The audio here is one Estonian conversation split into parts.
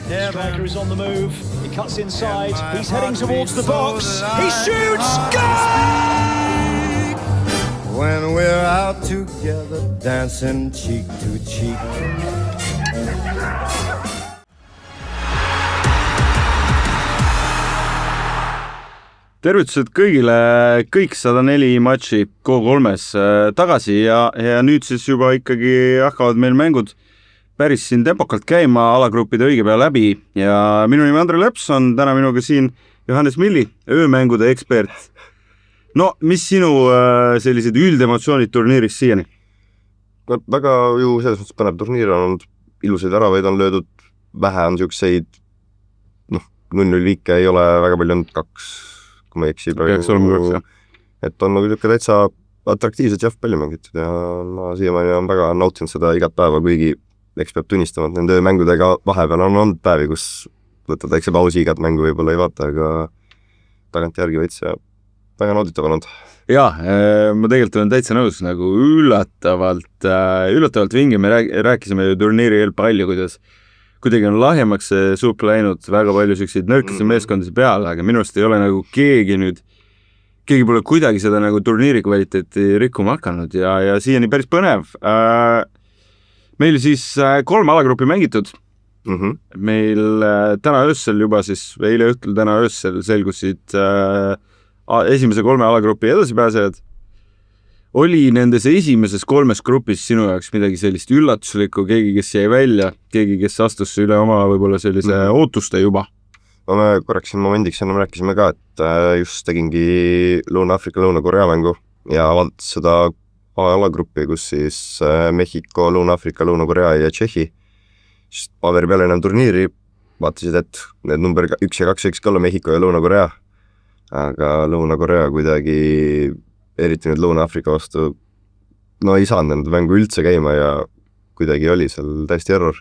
Striker is on the move. He cuts inside. He's heading towards the box. He shoots. Goal! When we're out together, dancing cheek to cheek. Tervitused kõigile, kõik 104 matši K3-s tagasi ja nüüd siis juba ikkagi hakkavad meil mängud päris siin tempokalt käima, alagruppide õige pea läbi ja minu nimi Andre Lepson, täna minuga siin Johannes Milli, öömängude ekspert. No, mis sinu sellised üldemotsioonid turniirist siiani? Väga ju selles mõttes põnev turniir on olnud, ilusaid väravaid on löödud, vähe on siukseid, 0-0 liike ei ole väga palju olnud, 2 kui ma eksi praegu, et on nagu niisugune täitsa atraktiivset palju mängitud ja ma siiamaani on väga nautinud seda igat päeva, kuigi eks peab tunnistama, et nende mängudega vahepeal on olnud päevi, kus võtad väikse pausi igat mängu võib-olla ei vaata, aga tagant järgi veits ja väga nauditav olnud. Jaa, ma tegelikult olen täitsa nõus nagu üllatavalt vinge, me rääkisime ju turniiri eel palju, kuidas kuidagi on lahjemaks see suup läinud, väga palju selliseid nõrkese meeskondasi peale, aga minust ei ole nagu keegi pole kuidagi seda nagu turniiri kvaliteeti rikkuma hakanud ja siiani päris põnev. Meil siis 3 alagruppi mängitud. Meil täna öössel juba siis, eile õhtul täna öössel selgusid esimese 3 alagrupi edasipääsejad. Oli nendes esimeses 3 grupis sinu jaoks midagi sellist üllatuslikku, keegi, kes jäi välja, keegi, kes astus üle oma võib-olla sellise ootuste juba? No me korraks siin momendiks enam rääkisime ka, et just tegingi Lõuna-Afrika, Lõuna-Korea mängu ja vaadates seda alagruppi, kus siis Mehhiko, Lõuna-Afrika, Lõuna-Korea ja Tšehhi. Siis paberi peale enam turniiri vaatasid, et need number 1 ja 2 võiks olla Mehhiko ja Lõuna-Korea. Aga Lõuna-Korea kuidagi eriti nüüd Lõuna-Afrika vastu ei saanud nende mängu üldse käima ja kuidagi oli seal täiesti error.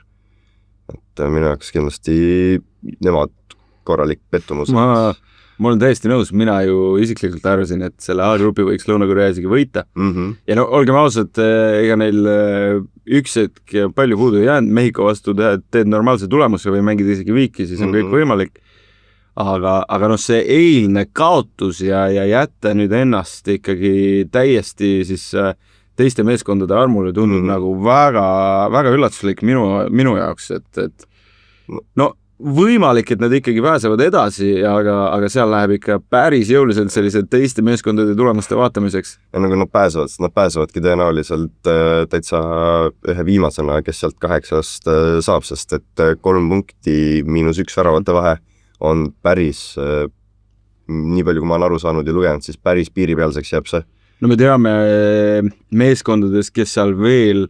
Et minu jaoks kindlasti nemad korralik pettumus. Ma olen täiesti nõus, mina ju isiklikult arvasin, et selle A-grupi võiks Lõuna-Korea isegi võita. Ja olgem ausad, ega neil üks hetk palju puudu ei jäänud, Mehhiko vastu teed normaalse tulemuse või mängid isegi viiki, siis on kõik võimalik. Aga see eilne kaotus ja jätta nüüd ennast ikkagi täiesti siis teiste meeskondade armule tundub nagu väga, väga üllatuslik minu jaoks, et võimalik, et nad ikkagi pääsevad edasi, aga seal läheb ikka päris jõuliselt sellised teiste meeskondade tulemuste vaatamiseks. Ja nagu nad pääsevadki tõenäoliselt täitsa ühe viimasena, kes sealt 8 saab, sest et 3 punkti -1 väravate vahe on päris, nii palju kui ma olen aru saanud ja lugenud, siis päris piiripealseks jääb see. No me teame meeskondades, kes seal veel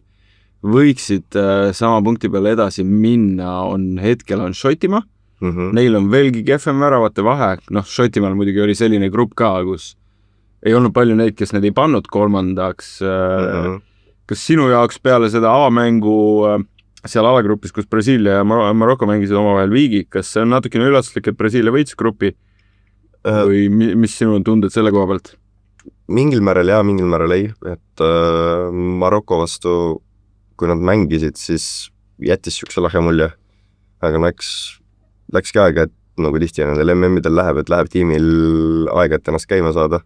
võiksid sama punkti peale edasi minna, hetkel on Šotimaa. Neil on veelgi kehvem väravate vahe. Šotimaal muidugi oli selline grupp ka, kus ei olnud palju neid, kes need ei pannud 3. Kas sinu jaoks peale seda avamängu seal alagrupis, kus Brasiilia ja Maroko mängisid omavahel viigi, kas see on natukene üllatuslik, et Brasiilia võitis gruppi või mis sinu on tunded selle koha pealt? Mingil määral ja mingil määral ei, et Maroko vastu, kui nad mängisid, siis jättis siukse lahja mulje, aga läkski aega, et nagu tihti nendel MM-idel läheb, et läheb tiimil aega, et ennast käima saada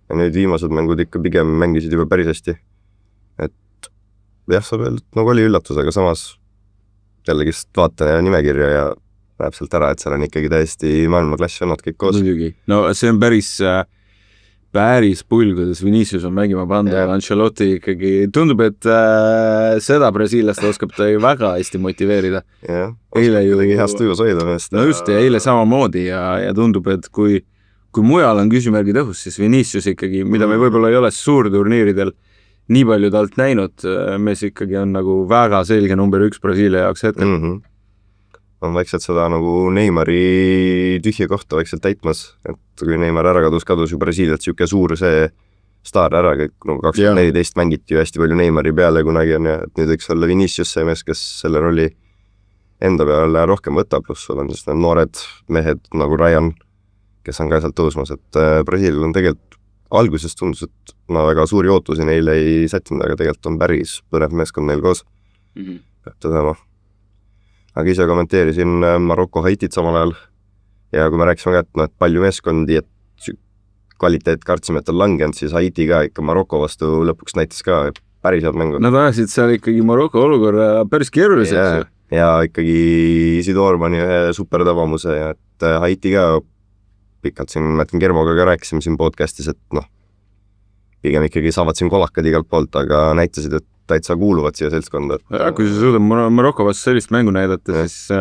ja nüüd viimased mängud ikka pigem mängisid juba päris hästi. Jah, saab öelda, et nagu oli üllatus, aga samas jällegist vaatan nimekirja ja näeb sealt ära, et seal on ikkagi täiesti maailmaklass on nad kõik koos. No see on päris pull, kuidas Vinicius on mängima pannud ja Ancelotti ikkagi tundub, et seda brasiilast oskab ta ju väga hästi motiveerida. Jah, oskab heast tujus hoida. No just, ja eile samamoodi ja tundub, et kui mujal on küsimärgid õhus, siis Vinicius ikkagi, mida me võib-olla ei ole suurturniiridel nii palju talt näinud, mees ikkagi on nagu väga selge number 1 Brasiilia jaoks hetkel. On vaikselt seda nagu Neymari tühja kohta vaikselt täitmas, et kui Neymar ära kadus ju Brasiilialt siuke suur see staar ära, nagu 2014 mängiti ju hästi palju Neymari peale kunagi on ja et nüüd võiks olla Vinicius see mees, kes selle rolli enda peale rohkem võtab, pluss sul on need noored mehed nagu Ryan, kes on ka sealt tõusmas, et Brasiilial on tegelikult alguses tundus, et väga suuri ootusi neile ei sättinud, aga tegelikult on päris põnev meeskond neil koos. Peab tõdema. aga ise kommenteerisin Maroko Haitit samal ajal ja kui me rääkisime ka, et palju meeskondi, et kvaliteet kartsime, et on langenud, siis Haiti ka ikka Maroko vastu lõpuks näitas ka päris head mängu. Nad ajasid seal ikkagi Maroko olukorra päris keeruliseks. Ja ikkagi Isidore pani ühe supertabamuse ja et Haiti ka pikalt siin, ma ütlen Germoga ka rääkisime siin podcastis, et pigem ikkagi saavad siin kolakad igalt poolt, aga näitasid, et täitsa kuuluvad siia seltskonda. Ja, kui sa suudad Maroko vastu sellist mängu näidata, siis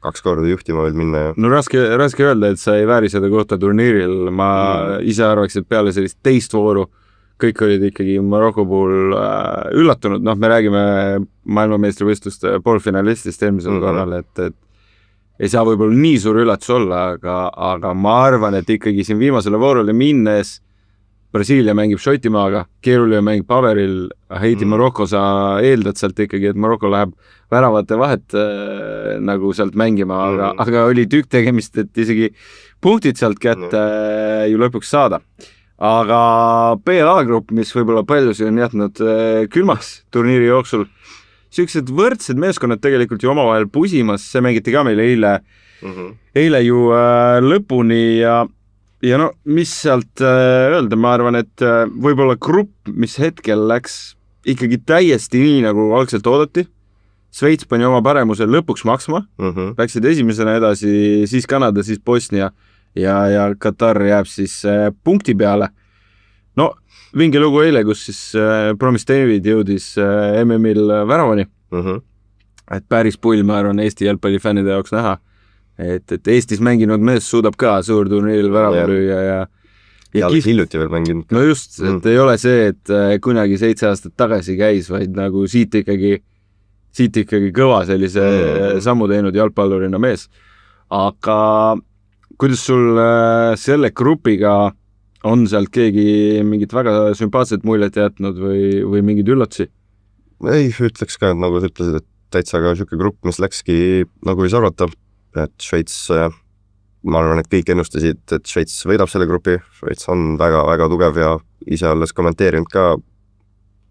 2 korda juhtima veel minna. Ja. No raske öelda, et sa ei vääri seda kohta turniiril. Ma ise arvaks, et peale sellist teist vooru kõik olid ikkagi Maroko puhul üllatunud. Me räägime maailmameistrivõistluste poolfinalistist eelmisel korral, et ei saa võib-olla nii suur üllatus olla, aga ma arvan, et ikkagi siin viimasele voorule minnes Brasiilia mängib Šotimaaga, keeruline mängib paberil, Haiti Maroko, sa eeldad sealt ikkagi, et Maroko läheb väravate vahet nagu sealt mängima, aga oli tükk tegemist, et isegi punktid sealt kätte ju lõpuks saada. Aga BLA-grupp, mis võib-olla paljusi on jätnud külmaks turniiri jooksul, sellised võrdsed meeskonnad tegelikult ju omavahel pusimas, see mängiti ka meil eile ju lõpuni ja no, mis sealt öelda, ma arvan, et võib-olla grupp, mis hetkel läks ikkagi täiesti nii, nagu algselt oodati. Sveits pani oma paremuse lõpuks maksma, läksid esimesena edasi, siis Kanada, siis Bosnia ja Katar jääb siis punkti peale. No, vinge lugu eile, kus siis Promise David jõudis MM-il väravani. Et päris pull, ma arvan, Eesti jalgpallifännide jaoks näha. Et Eestis mänginud mees suudab ka suur turniiril värava lüüa ja hiljuti veel mänginud. No just, et ei ole see, et kunagi 7 aastat tagasi käis, vaid nagu siit ikkagi kõva sellise sammu teinud jalgpallurina mees. Aga kuidas sul selle grupiga on sealt keegi mingit väga sümpaatset muljet jätnud või mingid üllatusi? Ei, ütleks ka, et nagu sa ütlesid, et täitsa ka selline grupp, mis läkski nagu ei arvata. Et Šveits, ma arvan, et kõik ennustasid, et Šveits võidab selle grupi. Šveits on väga-väga tugev ja ise alles kommenteerinud ka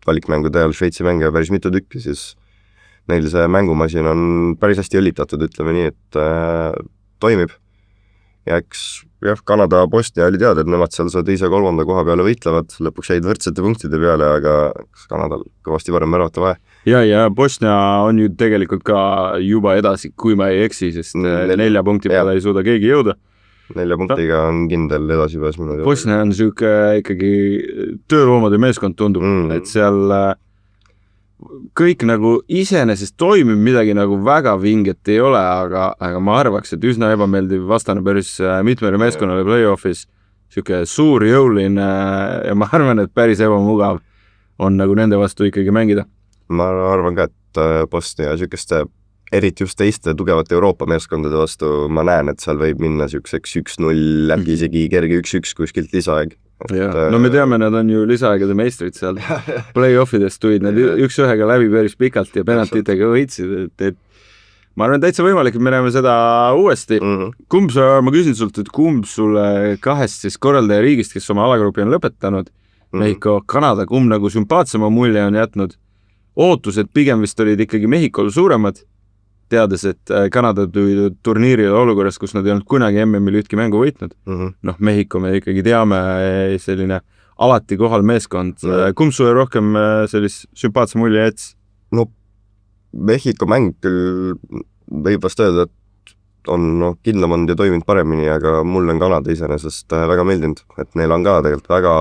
valikmängude ajal Šveitsi mänge päris mitu tükki, siis neil see mängumasin on päris hästi õllitatud, ütleme nii, et toimib. Ja eks Kanada Bosnia oli teada, et nemad seal 2.-3. koha peale võitlevad, lõpuks jäid võrdsete punktide peale, aga Kanadal kõvasti parem märvata vahe. Ja Bosnia on ju tegelikult ka juba edasi, kui ma ei eksi, sest 4 punkti peale ei suuda keegi jõuda. 4 punktiga on kindel edasi pääs minu teada. Bosnia on siuke ikkagi tööloomade meeskond tundub, et seal kõik nagu iseenesest toimib, midagi nagu väga vinget ei ole, aga ma arvaks, et üsna ebameeldiv vastane päris mitmele meeskonnale play-offis, siuke suur jõuline ja ma arvan, et päris ebamugav on nagu nende vastu ikkagi mängida. Ma arvan ka, et Bosnia siukeste, eriti just teiste tugevate Euroopa meeskondade vastu, ma näen, et seal võib minna siukseks 1-0 läbi isegi kerge 1-1 kuskilt lisaaeg. No me teame, nad on ju lisaaegade meistrid seal. Play-offidest tulid nad 1-1 läbi päris pikalt ja penaltitega võitsid. Et ma arvan, täitsa võimalik, et me näeme seda uuesti. Ma küsin sult, et kumb sulle 2 siis korraldaja riigist, kes oma alagrupi on lõpetanud, Mehhiko, Kanada, kumb nagu sümpaatsema mulje on jätnud? Ootused pigem vist olid ikkagi Mehhikol suuremad, teades, et Kanada tuli turniiril olukorras, kus nad ei olnud kunagi MM-il ühtki mängu võitnud. Noh, Mehhiko me ikkagi teame selline alati kohal meeskond. Kumb sulle rohkem sellist sümpaatse mulje jäts? No, Mehhiko mäng küll võib vast öelda, et on kindlam olnud ja toiminud paremini, aga mul on Kanada iseenesest väga meeldinud, et neil on ka tegelikult väga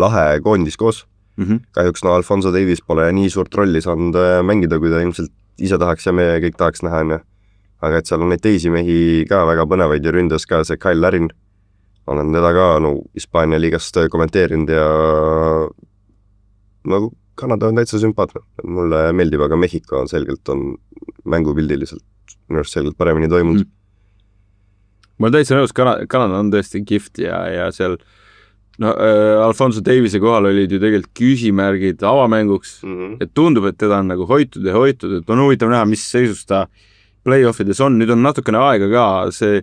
lahe koondis koos. Kahjuks Alfonso Davis pole nii suurt rolli saanud mängida, kui ta ilmselt ise tahaks ja me kõik tahaks näha. Aga et seal on neid teisi mehi ka väga põnevaid ja ründas ka see Kyle Larin. Olen teda ka Hispaania liigast kommenteerinud ja nagu Kanada on täitsa sümpaatne. Mulle meeldib, aga Mehhiko selgelt on mängupildiliselt minu arust selgelt paremini toimunud. Ma olen täitsa nõus, Kanada on tõesti gift ja seal Alfonso Davise kohal olid ju tegelikult küsimärgid avamänguks, et tundub, et teda on nagu hoitud, et on huvitav näha, mis seisus ta play-offides on. Nüüd on natukene aega ka, see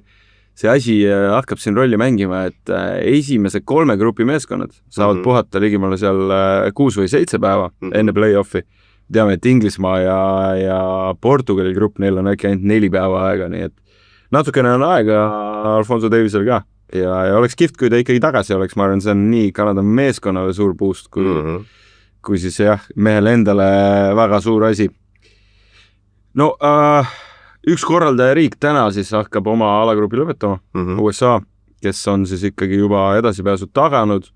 asi hakkab siin rolli mängima, et esimese 3 grupi meeskonnad saavad puhata ligimale seal 6 või 7 päeva enne play-offi, teame, et Inglismaa ja Portugali grupp, neil on äkki ainult 4 päeva aega, nii et natukene on aega Alfonso Davisel ka ja oleks kihvt, kui ta ikkagi tagasi oleks, ma arvan, see on nii Kanada meeskonnale suur boost, kui siis jah, mehele endale väga suur asi. No üks korraldaja riik täna siis hakkab oma alagrupi lõpetama, USA, kes on siis ikkagi juba edasipääsud taganud.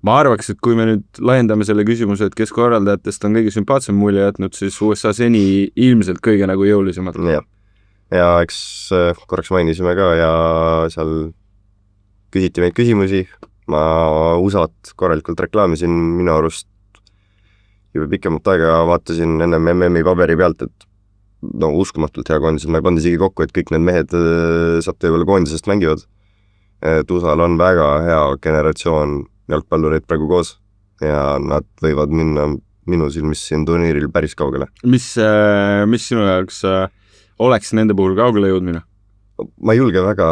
Ma arvaks, et kui me nüüd laiendame selle küsimuse, et kes korraldajatest on kõige sümpaatsem mulje jätnud, siis USA seni ilmselt kõige nagu jõulisemalt. Ja eks korraks mainisime ka ja seal küsiti meid küsimusi. Ma USA-t korralikult reklaamisin minu arust juba pikemat aega vaatasin ennem MM-i paberi pealt, et no uskumatult hea koondis, ma ei pannud isegi kokku, et kõik need mehed saab tööle koondisest mängivad. Et USA-l on väga hea generatsioon jalgpallureid praegu koos ja nad võivad minna minu silmis siin turniiril päris kaugele. Mis sinu jaoks oleks nende puhul kaugele jõudmine? Ma ei julge väga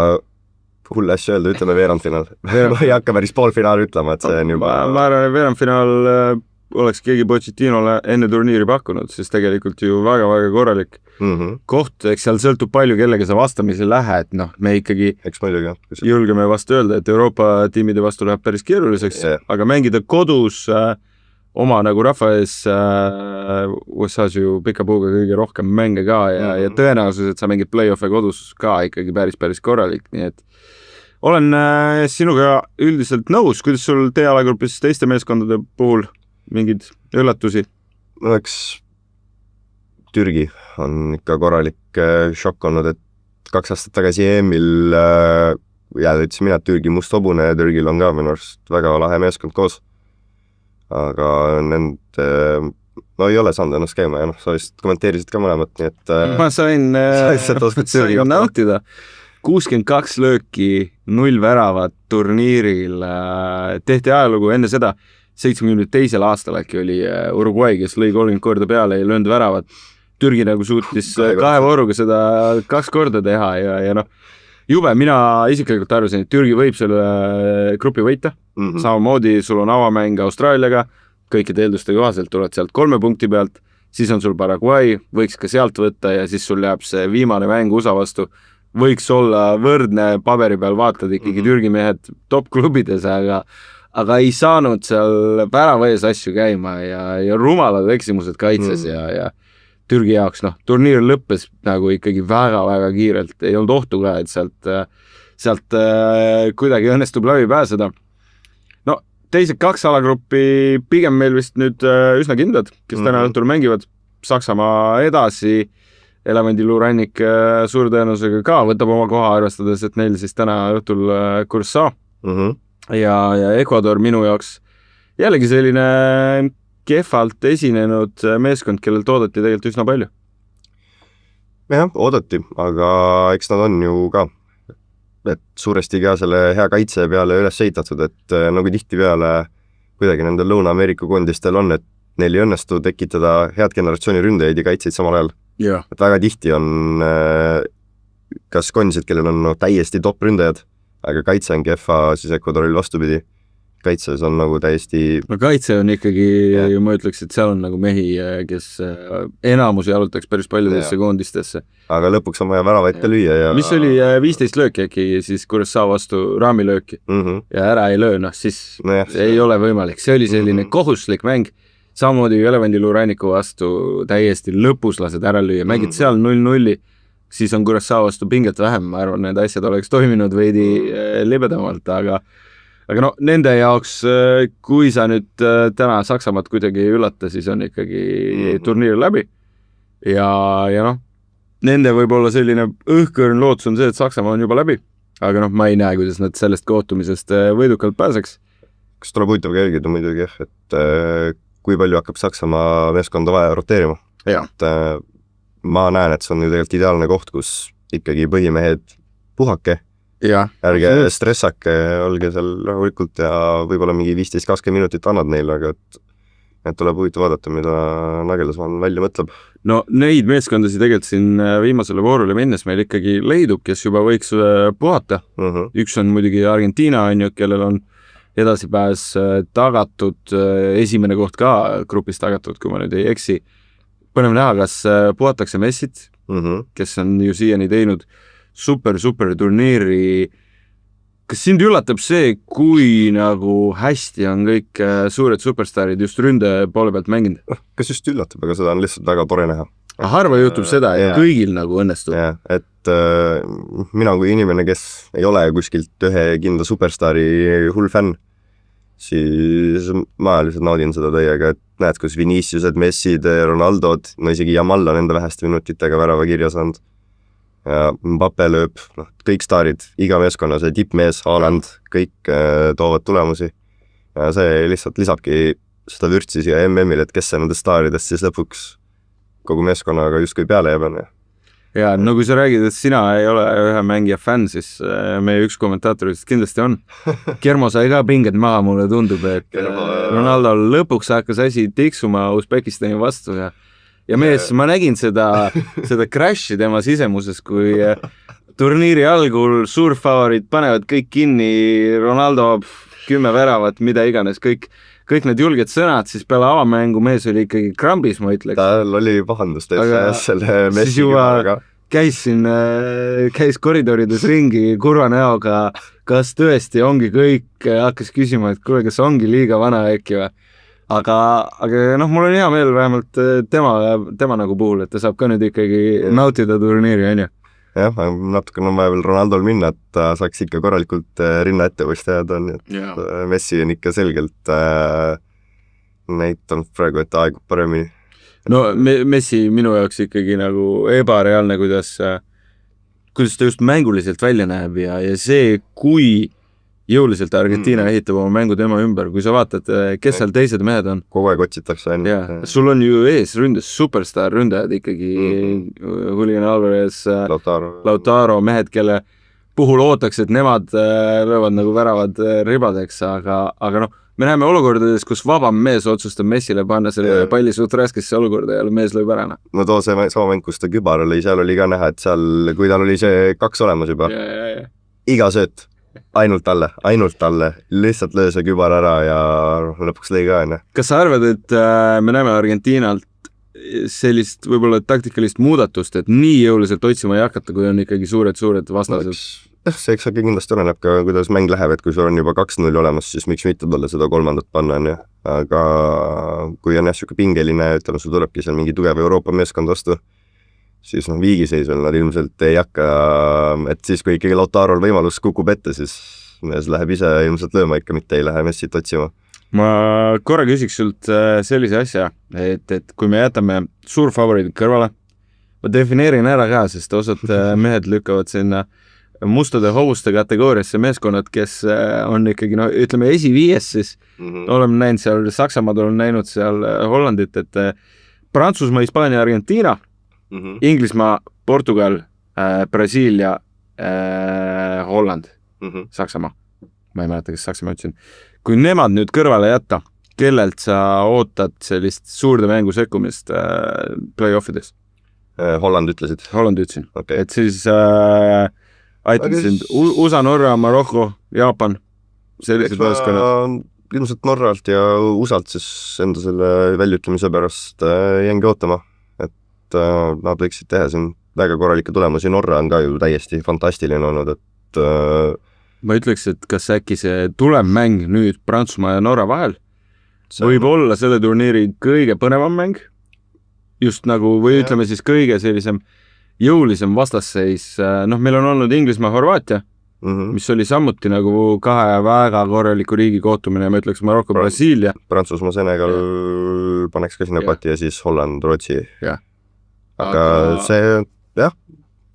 hull asja öelda, ütleme veerandfinaal. Ma ei hakka päris poolfinaal ütlema, et see on juba... Ma arvan, et veerandfinaal oleks keegi Pochettinole enne turniiri pakkunud, siis tegelikult ju väga-väga korralik koht, eks seal sõltub palju, kellega sa vastamisi lähed, noh, me ikkagi julgeme vastu öelda, et Euroopa tiimide vastu läheb päris keeruliseks, aga mängida kodus oma nagu rahva ees USA-s ju pika puuga kõige rohkem mänge ka ja tõenäosus, et sa mängid play-off'e kodus ka ikkagi päris korralik, nii et olen sinuga üldiselt nõus, kuidas sul alagruppis teiste meeskondade puhul mingid üllatusi? Oleks Türgi on ikka korralik šokk olnud, et 2 aastat tagasi EM-il ütlesin mina, et Türgi must hobune ja Türgil on ka minu arust väga lahe meeskond koos. Aga no ei ole saanud ennast käima ja sa vist kommenteerisid ka mõlemat, nii et... Ma sain nautida 62 lööki, 0 väravat turniiril, tehti ajalugu enne seda 72. aastal äkki oli Uruguay, kes lõi 30 korda peale ja löönud väravat. Türgi nagu suutis 2 vooruga seda 2 korda teha ja noh, jube, mina isiklikult arvasin, et Türgi võib selle grupi võita. Samamoodi sul on avamäng Austraaliaga, kõikide eelduste kohaselt tuled sealt 3 punkti pealt, siis on sul Paraguay, võiks ka sealt võtta ja siis sul jääb see viimane mäng USA vastu. Võiks olla võrdne paberi peal, vaatad ikkagi Türgi mehed top klubides, aga ei saanud seal värava ees asju käima ja rumalad eksimused kaitses ja Türgi jaoks, noh, turniir lõppes nagu ikkagi väga-väga kiirelt, ei olnud ohtu ka, et sealt kuidagi õnnestub läbi pääseda. No, teised 2 alagruppi pigem meil vist nüüd üsna kindlad, kes täna õhtul mängivad Saksamaa edasi, Elevandiluurannik suur tõenäosusega ka võtab oma koha, arvestades, et neil siis täna õhtul Curaçao ja Ecuador minu jaoks jällegi selline kehvalt esinenud meeskond, kellelt oodati tegelikult üsna palju. Jah, oodati, aga eks nad on ju ka et suuresti ka selle hea kaitse peale üles ehitatud, et nagu tihti peale kuidagi nendel Lõuna-Ameerika koondistel on, et neil ei õnnestu tekitada head generatsiooni ründajaid ja kaitseid samal ajal. Et väga tihti on kas koondised, kellel on täiesti top ründajad, aga kaitse on kehva, siis Ecuadoril vastupidi. Kaitses on nagu täiesti... No kaitse on ikkagi, ju ma ütleks, et seal on nagu mehi, kes enamus jalutaks päris paljudesse koondistesse. Aga lõpuks on vaja väravaid lüüa ja... Mis oli 15 lööki äkki siis Curaçao vastu raamilööki ja ära ei löö, siis ei ole võimalik. See oli selline kohuslik mäng. Samamoodi Elevandiluuranniku vastu täiesti lõpus lased ära lüüa. Mängid seal 0-0, siis on Curaçao vastu pinget vähem. Ma arvan, need asjad oleks toiminud veidi libedamalt, aga no nende jaoks, kui sa nüüd täna Saksamaad kuidagi ei üllata, siis on ikkagi turniir läbi. Ja noh, nende võib-olla selline õhkõrn lootus on see, et Saksamaa on juba läbi. Aga noh, ma ei näe, kuidas nad sellest kohtumisest võidukalt pääseks. Kas tuleb huvitav ka jälgida muidugi, et kui palju hakkab Saksamaa meeskonda vaja roteerima. Et ma näen, et see on ju tegelikult ideaalne koht, kus ikkagi põhimehed puhake. Ärge stressake, olge seal rahulikult ja võib-olla mingi 15-20 minutit annad neile, aga et tuleb huvitav vaadata, mida Nagelsmann välja mõtleb. No neid meeskondasid tegelikult siin viimasele voorule minnes meil ikkagi leidub, kes juba võiks puhata. Üks on muidugi Argentiina, kellel on edasipääs tagatud, esimene koht ka grupis tagatud, kui ma nüüd ei eksi. Põnev näha, kas puhatakse Messit, kes on ju siiani teinud super turniiri. Kas sind üllatab see, kui nagu hästi on kõik suured superstaarid just ründe poole pealt mänginud? Kas just üllatab, aga seda on lihtsalt väga tore näha. Harva juhtub seda, et kõigil nagu õnnestub. Et mina kui inimene, kes ei ole kuskilt ühe kindla superstaari hull fänn, siis ma lihtsalt naudin seda täiega, et näed, kus Viniciused, Messid, Ronaldod, no isegi Jamal on enda väheste minutitega värava kirja saanud. Ja Mbappe lööb, kõik staarid, iga meeskonna, see tippmees, Haaland, kõik toovad tulemusi. Ja see lihtsalt lisabki seda vürtsi siia MM-il, et kes see nendest staaridest siis lõpuks kogu meeskonnaga justkui peale jääb. Ja no kui sa räägid, et sina ei ole ühe mängija fänn, siis meie üks kommentaatorist kindlasti on. Kermo sai ka pinged maha, mulle tundub, et Ronaldo lõpuks hakkas asi tiksuma Usbekistani vastu ja mees, ma nägin seda crash'i tema sisemuses, kui turniiri algul suurfavorid panevad kõik kinni, Ronaldo 10 väravat, mida iganes, kõik need julged sõnad, siis peale avamängu mees oli ikkagi krambis, ma ütleks. Tal oli pahandust selle messi kümaga. Käis koridorides ringi kurva näoga, kas tõesti ongi kõik, hakkas küsima, et kuule, kas ongi liiga vana äkki või? Aga mul on hea meel vähemalt tema nagu puhul, et ta saab ka nüüd ikkagi nautida turniiri, on ju? Jah, natuke on vaja veel Ronaldol minna, et ta saaks ikka korralikult rinna ette võist jääda, et Messi on ikka selgelt näitanud praegu, et aegu paremini. No Messi minu jaoks ikkagi nagu ebareaalne, kuidas ta just mänguliselt välja näeb ja see, kui jõuliselt Argentiina ehitab oma mängu tema ümber, kui sa vaatad, kes seal teised mehed on. Kogu aeg otsitakse ainult. Sul on ju ees ründes superstar ründajad ikkagi, Julian Alvarez, Lautaro, mehed, kelle puhul ootaks, et nemad löövad nagu väravad ribadeks, aga me näeme olukordades, kus vabam mees otsustab Messile panna selle palli suht raskesse olukorda ja mees lööb ära. No too see sama mäng, kus ta kübar oli, seal oli ka näha, et seal, kui tal oli see 2 olemas juba, iga sööt. Ainult talle, lihtsalt löö see kübar ära ja lõpuks lõi ka enne. Kas sa arvad, et me näeme Argentiinalt sellist võib-olla taktikalist muudatust, et nii jõuliselt otsima ei hakata, kui on ikkagi suured vastased? See kindlasti oleneb ka, kuidas mäng läheb, et kui sul on juba 2-0 olemas, siis miks mitte talle seda 3. panna, aga kui on siuke pingeline, ütleme, sul tulebki seal mingi tugev Euroopa meeskond vastu, siis viigiseisvel nad ilmselt ei hakka, et siis kui ikkagi Lautarol võimalus kukub ette, siis mees läheb ise ilmselt lööma ikka, mitte ei lähe Messit otsima. Ma korra küsiks sult sellise asja, et kui me jätame suurfavoridid kõrvale, ma defineerin ära ka, sest osad mehed lükkavad sinna mustade hobuste kategooriasse meeskonnad, kes on ikkagi, ütleme esi-5, siis oleme näinud seal Saksamaad, olen näinud seal Hollandit, et Prantsusmaa, Hispaania, Argentiina, Inglismaa, Portugal, Brasiilia, Holland, Saksamaa. Ma ei mäleta, kes Saksamaa ütlesin. Kui nemad nüüd kõrvale jätta, kellelt sa ootad sellist suurde mängu sekkumist play-offides? Holland ütlesid? Holland ütlesin. Okay. Et siis aitab sind USA, Norra, Marokko, Jaapan, sellised meeskonnad. Ilmselt Norralt ja USAlt siis enda selle väljutumise pärast jängi ootama. Nad võiksid teha siin väga korralikke tulemusi. Norra on ka ju täiesti fantastiline olnud, et ma ütleks, et kas äkki see tulemmäng nüüd Prantsusmaa ja Norra vahel võib olla selle turniiri kõige põnevam mäng, just nagu, või ütleme siis kõige sellisem jõulisem vastasseis. Meil on olnud Inglismaa, Horvaatia, mis oli samuti nagu 2 väga korraliku riigi kohtumine, ma ütleks Marokko, Brasiilia. Prantsusmaa, Senegal paneks ka sinna pati ja siis Holland, Rootsi. Aga see,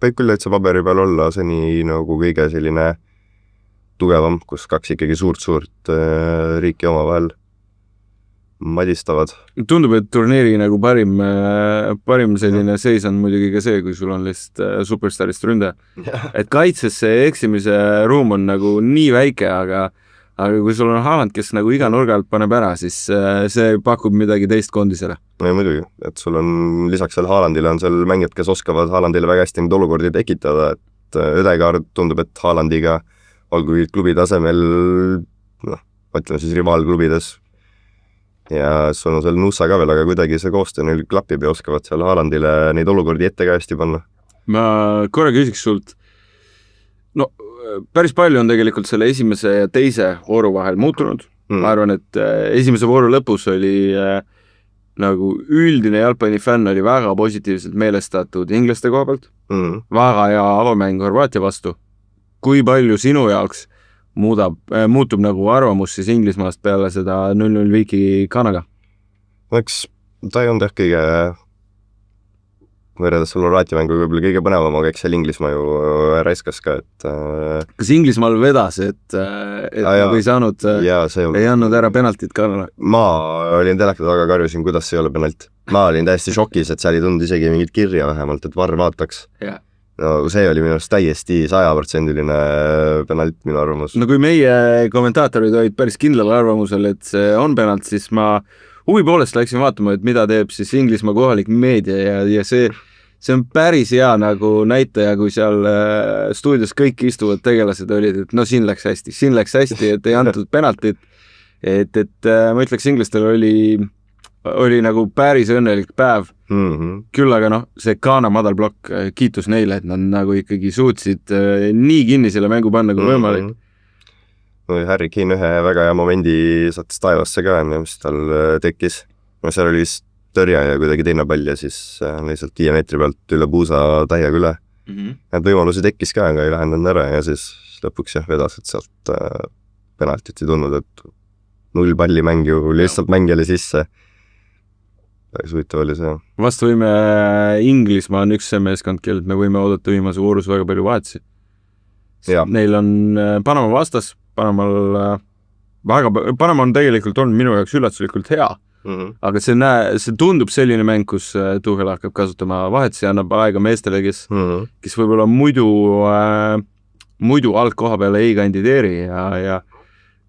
võib küll täitsa paberi peal olla seni nagu kõige selline tugevam, kus 2 ikkagi suurt riiki oma vahel madistavad. Tundub, et turniiri nagu parim selline seis on muidugi ka see, kui sul on lihtsalt superstarist ründaja. Et kaitses see eksimise ruum on nagu nii väike, aga kui sul on Haaland, kes nagu iga nurga alt paneb ära, siis see pakub midagi teist kondisele. No muidugi, et sul on lisaks seal Haalandile on seal mängijad, kes oskavad Haalandile väga hästi neid olukordi tekitada, et Ödegaard tundub, et Haalandiga olgu klubi tasemel ütleme siis rivaalklubides. Ja sul on seal Nussa ka veel, aga kuidagi see koostöö neil klapib ja oskavad seal Haalandile neid olukordi ette ka hästi panna. Ma korra küsiks sult, no päris palju on tegelikult selle esimese ja teise vooru vahel muutunud. Ma arvan, et esimese vooru lõpus oli nagu üldine jalgpallifänn oli väga positiivselt meelestatud inglaste koha pealt. Väga hea avamäng Horvaatia vastu. Kui palju sinu jaoks muutub nagu arvamus siis Inglismaast peale seda 0-0 viiki Ghanaga? Eks ta ei olnud kõige võrreldes selle Horvaatia mängu võib-olla kõige põnevam, aga eks seal Inglismaa ju räiskas ka, et Kas Inglismaal vedas, et ei saanud, ei andnud ära penaltit Ghanale? Ma olin teleka taga, karjusin, kuidas see ei ole penalt. Ma olin täiesti šokis, et seal ei tulnud isegi mingit kirja vähemalt, et VAR vaataks. No see oli minu arust täiesti 100% penalt minu arvamus. No kui meie kommentaatorid olid päris kindlal arvamusel, et see on penalt, siis ma huvi poolest läksin vaatama, et mida teeb siis Inglismaa kohalik meedia ja see on päris hea nagu näitaja, kui seal stuudios kõik istuvad tegelased olid, et no siin läks hästi, et ei antud penaltit. Et ma ütleks, inglastel oli nagu päris õnnelik päev. Küll aga see Ghana madal blokk, kiitus neile, et nad nagu ikkagi suutsid nii kinni selle mängu panna kui võimalik. Harry Kane ühe väga hea momendi sattis taevasse ka, mis tal tekkis. Seal oli tõrja ja kuidagi teine pall ja siis lihtsalt 5 meetri pealt üle puusa täiega üle. Need võimalusi tekkis ka, aga ei lähendanud ära ja siis lõpuks vedas, et sealt penaltit ei tulnud, et 0 palli mängu lihtsalt mängijale sisse. Päris huvitav oli see. Vastu võime Inglismaa on üks see meeskond, kellelt me võime oodata viimase voorus väga palju vahetsi. Neil on Panama vastas. Panama on tegelikult olnud minu jaoks üllatuslikult hea. Aga see tundub selline mäng, kus Tuchel hakkab kasutama vahetsi ja annab aega meestele, kes võib-olla muidu algkoha peale ei kandideeri ja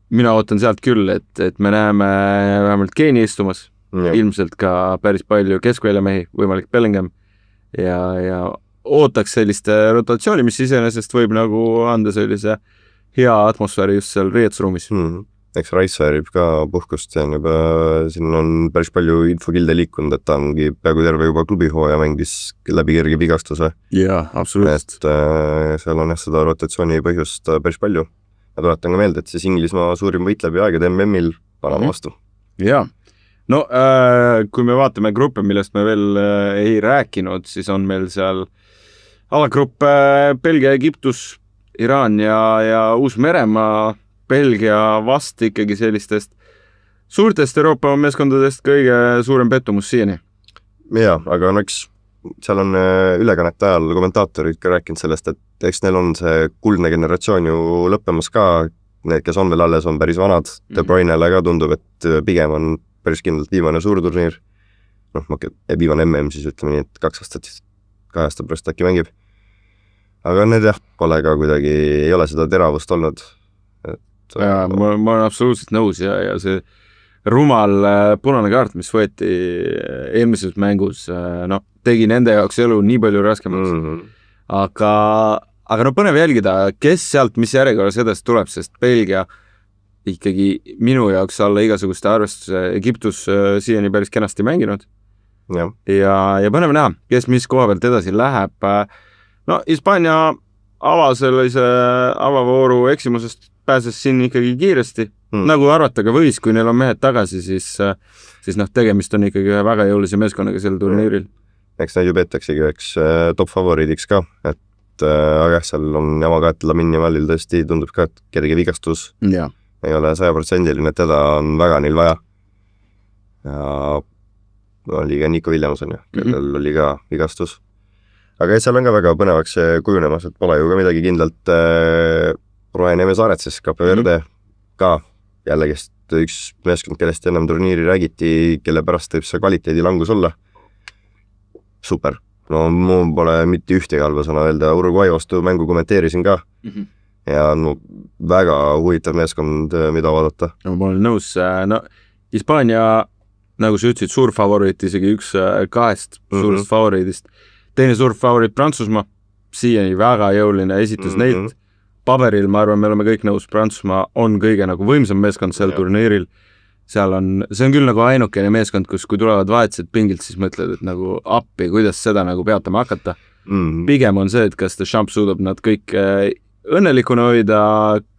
mina ootan sealt küll, et me näeme vähemalt Keini istumas. Ilmselt ka päris palju keskväljamehi, võimalik Bellingham ja ootaks sellist rotatsiooni, mis iseenesest võib nagu anda sellise hea atmosfääri just seal riietusruumis. Eks Rice väärib ka puhkust, siin on päris palju infokilde liikunud, et ta ongi peaaegu terve juba klubihooja mängis läbi kerge vigastuse. Jaa, absoluutselt. Et seal on seda rotatsiooni põhjust päris palju. Ja tuletan ka meelde, et siis Inglismaa suurim võitleb ja aegade MM-il Panama vastu. Jaa. No kui me vaatame gruppe, millest me veel ei rääkinud, siis on meil seal alagrupp Belgia, Egiptus, Iraan ja Uus-Meremaa. Belgia vast ikkagi sellistest suurtest Euroopa meeskondadest kõige suurem pettumus siiani. Jaa, aga eks seal on ülekannete ajal kommentaatorid ka rääkinud sellest, et eks neil on see kuldne generatsioon ju lõppemas ka. Need, kes on veel alles, on päris vanad. De Bruynele ka tundub, et pigem on päris kindlalt viimane suurturniir. Viimane MM siis ütleme nii, et 2 aastat pärast äkki mängib. Aga need pole ka kuidagi, ei ole seda teravust olnud. Ma olen absoluutselt nõus ja see rumal punane kaart, mis võeti eelmises mängus, tegi nende jaoks elu nii palju raskemaks. Aga põnev jälgida, kes sealt, mis järjekorras edasi tuleb, sest Belgia ikkagi minu jaoks alla igasuguste arvestuse Egiptus siiani päris kenasti mänginud. Ja põnev näha, kes mis koha pealt edasi läheb. Hispaania avavooru eksimusest pääses siin ikkagi kiiresti. Nagu arvata ka võis, kui neil on mehed tagasi, siis tegemist on ikkagi ühe väga jõulise meeskonnaga sel turniiril. Eks neid ju peetaksegi üheks top favoriidiks ka, et aga seal on jama ka, et Lamin Yamalil tõesti tundub ka, et kerge vigastus. Ei ole 100%, et teda on väga neil vaja. Ja oli ka Nico Williamson, kellel oli ka vigastus. Aga seal on ka väga põnevaks kujunemas, et pole ju ka midagi kindlalt Roeneme Saaret, siis Cape Verde ka jällegist üks meeskond, kellest ennem turniiri räägiti, kelle pärast võib see kvaliteedi langus olla. Super. No mul pole mitte ühtegi halba sõna öelda. Uruguay vastu mängu kommenteerisin ka. Ja väga huvitav meeskond, mida vaadata. Ma olen nõus. Hispaania, nagu sa ütlesid, suur favoriit, isegi üks 2 suurest favoriidist. Teine suur favoriit Prantsusmaa, siiani väga jõuline esitus neilt. paberil, ma arvan, me oleme kõik nõus, Prantsusmaa on kõige nagu võimsam meeskond seal turniiril. See on küll nagu ainukene meeskond, kus kui tulevad vahetused pingilt, siis mõtled, et nagu appi, kuidas seda nagu peatama hakata. Pigem on see, et kas Deschamps suudab nad kõik õnnelikuna hoida,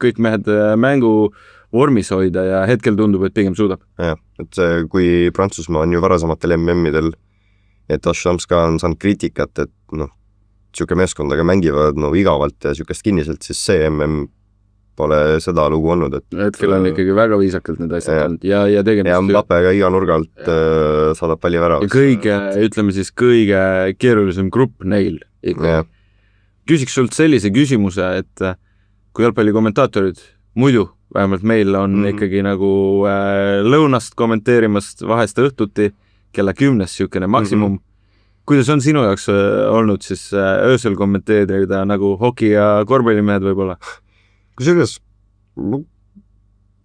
kõik mehed mängu vormis hoida ja hetkel tundub, et pigem suudab. Jah, et kui Prantsusmaa on ju varasematel MM-idel, et Deschamps ka on saanud kriitikat, et noh, siuke meeskondaga mängivad igavalt ja siukest kinniselt, siis see MM pole seda lugu olnud, et hetkel on ikkagi väga viisakalt need asjad olnud ja tegemist. Ja Mbappé ka iga nurgalt saadab palli väravaks. Ja ütleme siis kõige keerulisem grupp neil. Küsiks sult sellise küsimuse, et kui jalgpallikommentaatorid muidu, vähemalt meil on ikkagi nagu lõunast kommenteerimast vahest õhtuti kella 10 siukene maksimum. Kuidas on sinu jaoks olnud siis öösel kommenteerida nagu hoki ja korvpallimehed võib-olla? Kusjuures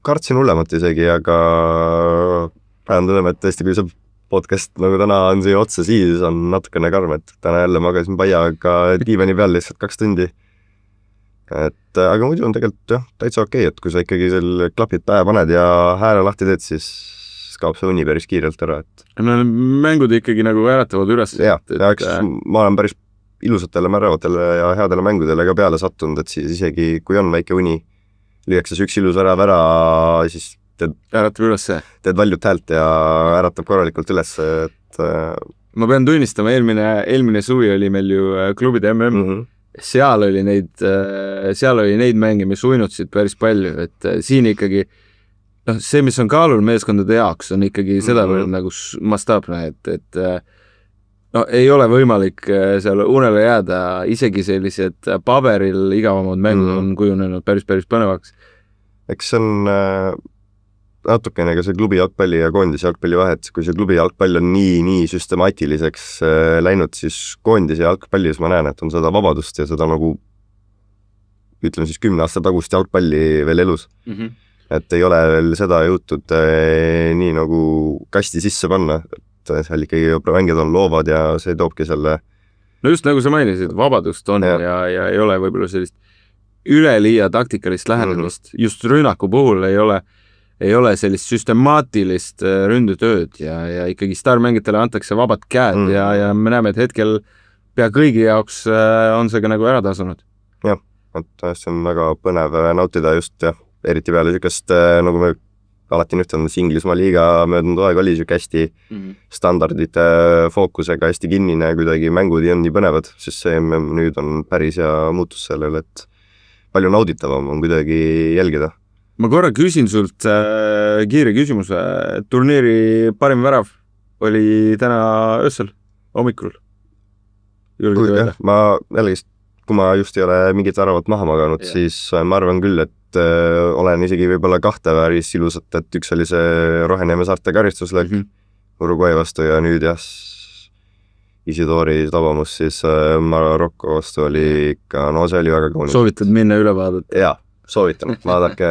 kartsin hullemat isegi, aga pean tõdema, et tõesti, kui see podcast nagu täna on siia otsa, siis on natukene karm, et täna jälle magasin paiaga diivani peal lihtsalt 2 tundi. Aga muidu on tegelikult täitsa okei, et kui sa ikkagi seal klapid pähe paned ja hääle lahti teed, siis kaob see uni päris kiirelt ära. No mängud ikkagi nagu äratavad üles. Ma olen päris ilusatele, märavatele ja headele mängudele ka peale sattunud, et siis isegi kui on väike uni, lüüakse üks ilus värav ära, siis äratab üles. Teed valjut häält ja äratab korralikult üles, et ma pean tunnistama, eelmine suvi oli meil ju klubide MM. Seal oli neid mänge, mis uinutasid päris palju, et siin ikkagi see, mis on kaalul meeskondade jaoks, on ikkagi seda nagu mastaapne, et ei ole võimalik seal unele jääda, isegi sellised paberil igavamad mängud on kujunenud päris põnevaks. Eks see on natukene ka see klubi jalgpalli ja koondise jalgpalli vahet, kui see klubi jalgpall on nii süstemaatiliseks läinud, siis koondise jalgpallis ma näen, et on seda vabadust ja seda nagu ütleme siis 10 aasta tagust jalgpalli veel elus. Et ei ole veel seda jõutud nii nagu kasti sisse panna, et seal ikkagi mängijad on loovad ja see toobki selle. No just nagu sa mainisid, vabadust on ja ei ole võib-olla sellist üleliia taktikalist lähenemist. Just rünnaku puhul ei ole sellist süstemaatilist ründetööd ja ikkagi staarmängitele antakse vabad käed ja me näeme, et hetkel pea kõigi jaoks on see ka nagu ära tasunud. Jah, et see on väga põnev nautida just eriti peale sükest, nagu me alati nüüdtanud, Inglismaa liiga möödunud aeg oli süke hästi standardite fookusega, hästi kinnine, kuidagi mängud ei on nii põnevad, sest see nüüd on päris hea muutus sellele, et palju nauditavam on kuidagi jälgida. Ma korra küsin sult kiire küsimuse. Turniiri parim värav oli täna öösel, hommikul. Ma jällegi, kui ma just ei ole mingit väravat maha maganud, siis ma arvan küll, et olen isegi võib-olla 2 päris ilusat, et üks oli see Roheneeme saarte karistuslöök Uruguay vastu ja nüüd Isidori tabamus siis Marokko vastu oli ikka, no see oli väga kaunis. Soovitad minna üle vaadata? Jaa, soovitan. Vaadake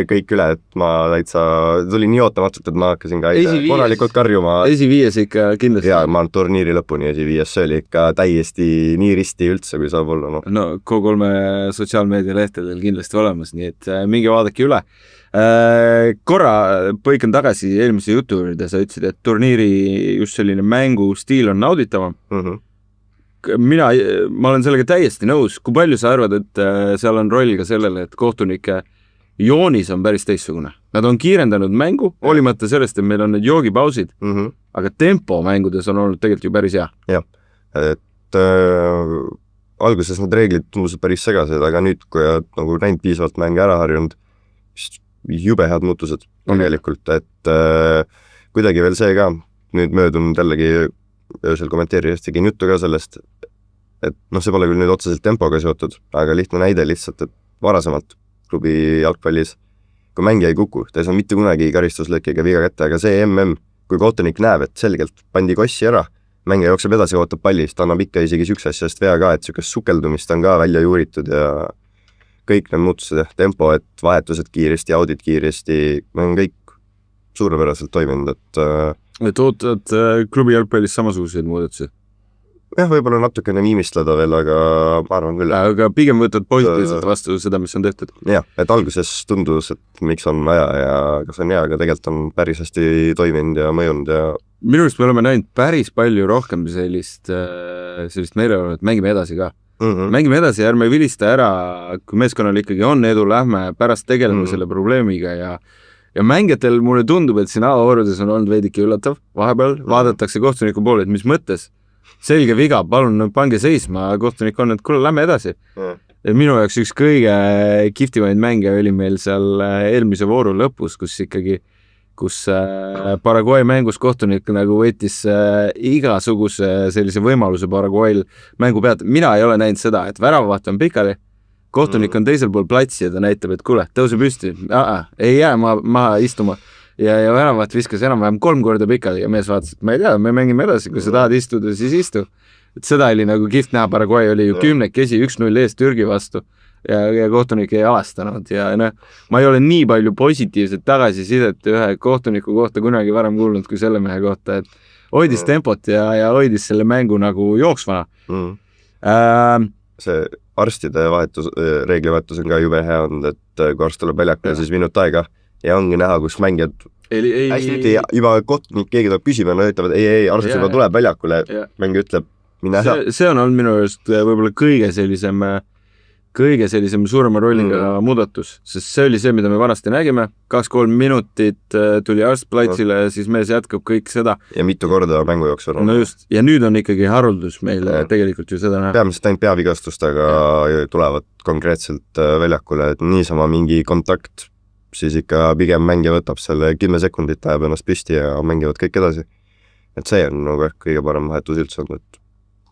kõik üle, et ma täitsa tuli nii ootamatult, et ma hakkasin ka korralikult karjuma. Esiviies ikka kindlasti. Jaa, ma olen turniiri lõpuni esiviies, see oli ikka täiesti nii risti üldse, kui saab olla. No K3 sotsiaalmeedia lehtedel kindlasti olemas, nii et mingi vaadake üle. Korra põikan tagasi eelmise jutu juurde, sa ütlesid, et turniiri just selline mängustiil on nauditavam. Ma olen sellega täiesti nõus. Kui palju sa arvad, et seal on roll ka sellele, et kohtunike joonis on päris teistsugune? Nad on kiirendanud mängu, hoolimata sellest, et meil on need joogipausid, aga tempo mängudes on olnud tegelikult ju päris hea. Jah, et alguses need reeglid tundusid päris segased, aga nüüd, kui nagu näinud piisavalt mänge ära harjunud, jube head muutused tegelikult, et kuidagi veel see ka, nüüd möödunud jällegi öösel kommenteerijast tegin juttu ka sellest, et see pole küll nüüd otseselt tempoga seotud, aga lihtne näide lihtsalt, et varasemalt klubi jalgpallis, kui mängija ei kuku, ta ei saa mitte kunagi karistuslöökiga viga kätte, aga see MM, kui kohtunik näeb, et selgelt pandi kossi ära, mängija jookseb edasi, ootab palli, ta annab ikka isegi sükse asjast vea ka, et sükest sukeldumist on ka välja juuritud ja kõik need muutused, tempo, et vahetused kiiresti, audid kiiresti, on kõik suurepäraselt toiminud, et ootad klubi jalgpallis samasuguseid muudatusi? jah, võib-olla natukene viimistleda veel, aga ma arvan küll. Aga pigem võtad positiivselt vastu seda, mis on tehtud. Jah, et alguses tundus, et miks on vaja ja kas on hea, aga tegelikult on päris hästi toiminud ja mõjunud ja minu arust me oleme näinud päris palju rohkem sellist meeleolu, et mängime edasi ka. Mängime edasi, ärme vilista ära, kui meeskonnal ikkagi on edu, lähme pärast tegeleme selle probleemiga ja mängijatel mulle tundub, et siin avavoorudes on olnud veidike üllatav. Vahepeal vaadatakse kohtuniku poole, et mis mõttes selge viga, palun pange seisma, kohtunik on, et kuule, lähme edasi. Minu jaoks üks kõige kihvtimaid mänge oli meil seal eelmise vooru lõpus, kus Paraguay mängus kohtunik nagu võttis igasuguse sellise võimaluse Paraguayl mängu pead. Mina ei ole näinud seda, et väravaht on pikali, kohtunik on teisel pool platsi ja ta näitab, et kuule, tõuse püsti, ei jää maha istuma. Ja väravaht viskas enam-vähem 3 korda pikali ja mees vaatas, et ma ei tea, me mängime edasi, kui sa tahad istuda, siis istu. Et seda oli nagu kihvt näha, Paraguay oli ju 10-kesi 1-0 eest Türgi vastu ja kohtunik ei alastanud ja ma ei ole nii palju positiivset tagasisidet ühe kohtuniku kohta kunagi varem kuulnud kui selle mehe kohta, et hoidis tempot ja hoidis selle mängu nagu jooksvana. See arstide reeglivahetus on ka jube hea olnud, et kui arst tuleb väljakule, siis minut aega ja ongi näha, kus mängijad hästi juba kohtunik, keegi tuleb küsima, nad ütlevad, ei, arst juba tuleb väljakule, mängi ütleb, mine ära. See on olnud minu just võib-olla kõige sellisem suurema rolliga muudatus, sest see oli see, mida me vanasti nägime, 2-3 minutit tuli arst platsile ja siis mees jätkab kõik seda. Ja mitu korda mängu jooksul. No just, ja nüüd on ikkagi haruldus meil tegelikult ju seda näha. Peamiselt ainult peavigastustega tulevad konkreetselt väljakule, et niisama mingi kontakt, siis ikka pigem mängija võtab selle 10 sekundit, läheb ennast püsti ja mängivad kõik edasi. Et see on nagu kõige parem vahetus üldse olnud, et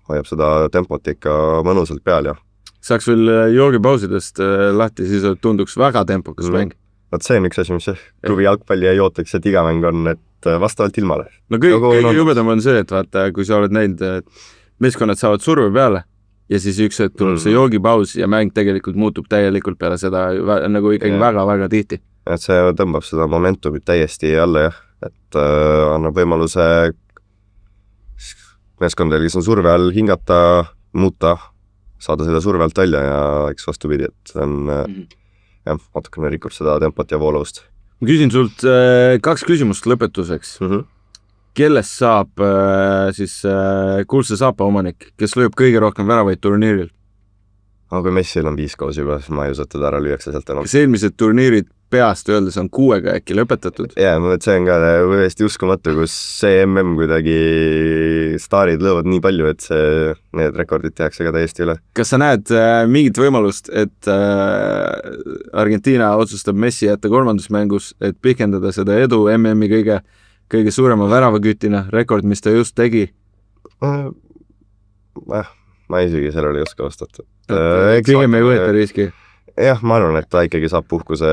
hoiab seda tempot ikka mõnusalt peal ja saaks veel joogipausidest lahti, siis tunduks väga tempokas mäng. Vaat see on üks asi, mis klubi jalgpalli ei ootaks, et iga mäng on, et vastavalt ilmale. No kõige jubedam on see, et vaata, kui sa oled näinud, et meeskonnad saavad surve peale ja siis üks hetk tuleb see joogipaus ja mäng tegelikult muutub täielikult peale seda nagu ikkagi väga-väga tihti. Et see tõmbab seda momentumit täiesti alla jah, et annab võimaluse meeskondadel, kes on surve all hingata, muuta, saada selle surve alt välja ja eks vastupidi, et see on natukene rikub seda tempot ja voolavust. Ma küsin sult 2 küsimust lõpetuseks. Kellest saab siis kuldse saapa omanik, kes lööb kõige rohkem väravaid turniiril? Aga kui Messil on 5 koos juba, siis ma ei usu, et teda ära lüüakse sealt enam. Kas eelmised turniirid peast öeldes on 6-ga äkki lõpetatud? See on ka hästi uskumatu, kus see MM kuidagi staarid lõõvad nii palju, et need rekordid tehakse ka täiesti üle. Kas sa näed mingit võimalust, et Argentiina otsustab Messi jätta 3. mängus, et pikendada seda edu MM-i kõige suurema väravakütina, rekord, mis ta just tegi? Ma isegi sellele ei oska vastata. Pigem ei võeta riski. Jah, ma arvan, et ta ikkagi saab puhkuse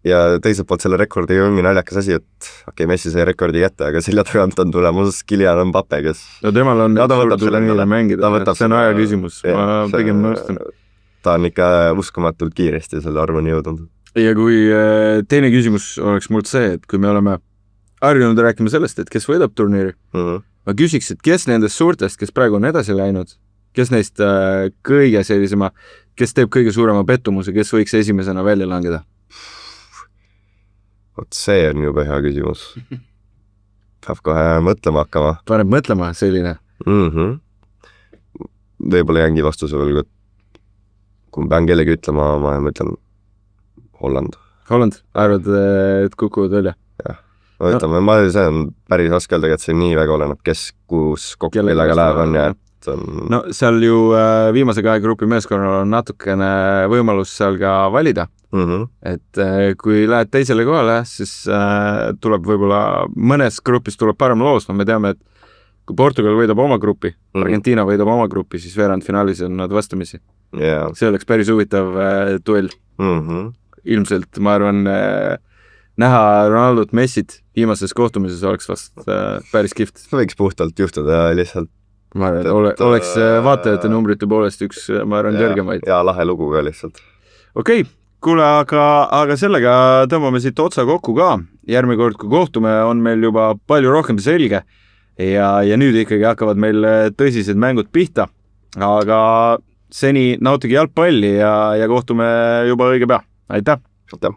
ja teiselt poolt selle rekordi ongi naljakas asi, et Messi sai rekordi kätte, aga selja tagant on tulemus Kylian Mbappé, kes no temal on turniire mängida, see on aja küsimus, ma pigem nõustun. Ta on ikka uskomatult kiiresti selle arvuni jõudnud. Ja kui teine küsimus oleks mult see, et kui me oleme harjunud rääkima sellest, et kes võidab turniiri, ma küsiks, et kes nendest suurtest, kes praegu on edasi läinud, kes neist kõige sellisema, kes teeb kõige suurema pettumuse, kes võiks esimesena välja langeda? Vot see on juba hea küsimus. Peab kohe mõtlema hakkama. Paneb mõtlema selline? Võib-olla jängi vastuse veel, kui ma pean kellegi ütlema, ma mõtlen Holland. Holland? Arvad, et kukuvad välja? Jah. Ütleme, see on päris raske öelda, et see nii väga oleneb, kes kus kokku kellega läheb on ja no seal ju viimase 2 grupi meeskonnal on natukene võimalus seal ka valida. Et kui lähed teisele kohale, siis tuleb võib-olla mõnes grupis tuleb parem loos, me teame, et kui Portugal võidab oma grupi, Argentiina võidab oma grupi, siis veerandfinaalis on nad vastamisi. See oleks päris huvitav duell. Ilmselt, ma arvan, näha Ronaldot Messit viimases kohtumises oleks vast päris kihvt. Võiks puhtalt juhtuda lihtsalt. Ma arvan, oleks vaatajate numbrite poolest üks, ma arvan, kõrgemaid. Ja lahe lugu ka lihtsalt. Okei, kuule, aga sellega tõmbame siit otsa kokku ka. Järgmine kord, kui kohtume, on meil juba palju rohkem selge. ja nüüd ikkagi hakkavad meil tõsised mängud pihta, aga seni nautige jalgpalli ja kohtume juba õige pea. Aitäh! Aitäh!